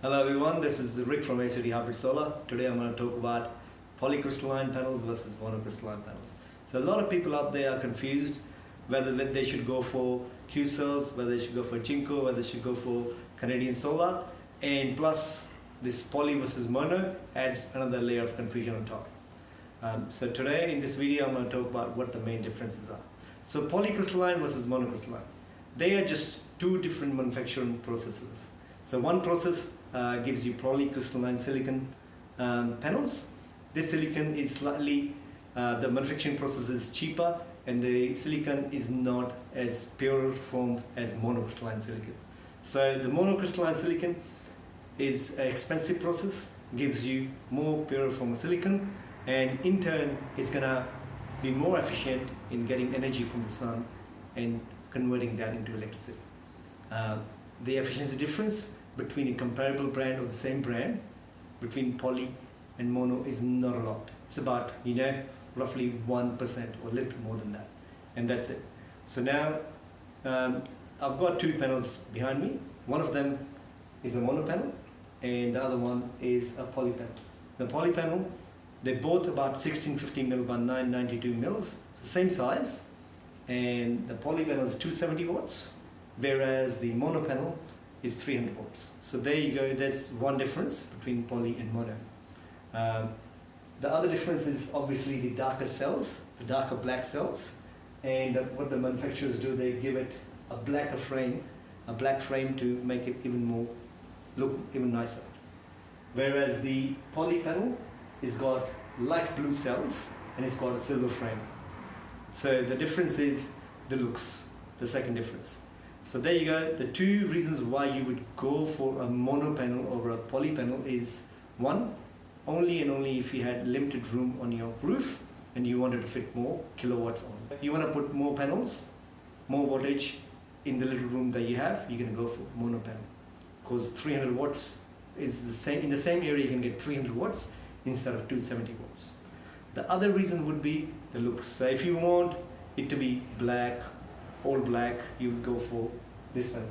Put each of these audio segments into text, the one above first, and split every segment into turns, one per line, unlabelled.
Hello everyone, this is Rick from ACD Hybrid Solar. Today I'm going to talk about polycrystalline panels versus monocrystalline panels. So a lot of people out there are confused whether they should go for Q cells, whether they should go for Jinko, whether they should go for Canadian Solar, and plus this poly versus mono adds another layer of confusion on top. So today in this video I'm going to talk about what the main differences are. So polycrystalline versus monocrystalline, they are just two different manufacturing processes. So one process gives you polycrystalline silicon panels. This silicon is slightly, the manufacturing process is cheaper, and the silicon is not as pure form as monocrystalline silicon. So the monocrystalline silicon is an expensive process, gives you more pure form of silicon, and in turn is gonna be more efficient in getting energy from the sun and converting that into electricity. The efficiency difference between a comparable brand or the same brand between poly and mono is not a lot. It's about, roughly 1% or a little bit more than that, and that's it. So now I've got two panels behind me. One of them is a mono panel and the other one is a poly panel. The poly panel, they're both about 1650 mil by 992 mils, so same size, and the poly panel is 270 watts, whereas the mono panel is 300 watts. So there you go, that's one difference between poly and mono. The other difference is obviously the darker cells, the darker black cells, and what the manufacturers do, they give it a black frame to make it look even nicer. Whereas the poly panel has got light blue cells and it's got a silver frame. So the difference is the looks, the second difference. So there you go, the two reasons why you would go for a mono panel over a poly panel is one, only and only if you had limited room on your roof and you wanted to fit more kilowatts on. You want to put more panels, more wattage in the little room that you have, you're going to go for mono panel. Because 300 watts is the same, in the same area you can get 300 watts instead of 270 watts. The other reason would be the looks. So if you want it to be black, all black, you would go for this panel,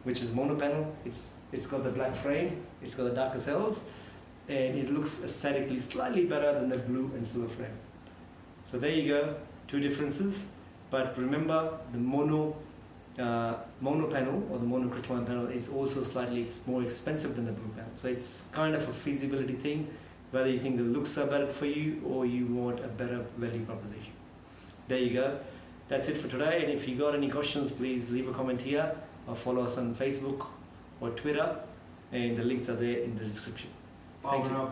which is mono panel. It's got the black frame, it's got the darker cells, and it looks aesthetically slightly better than the blue and silver frame. So there you go, two differences. But remember, the mono panel or the monocrystalline panel is also slightly more expensive than the blue panel. So it's kind of a feasibility thing, whether you think the looks are better for you or you want a better value proposition. There you go. That's it for today, and if you got any questions, please leave a comment here or follow us on Facebook or Twitter, and the links are there in the description. Thank you.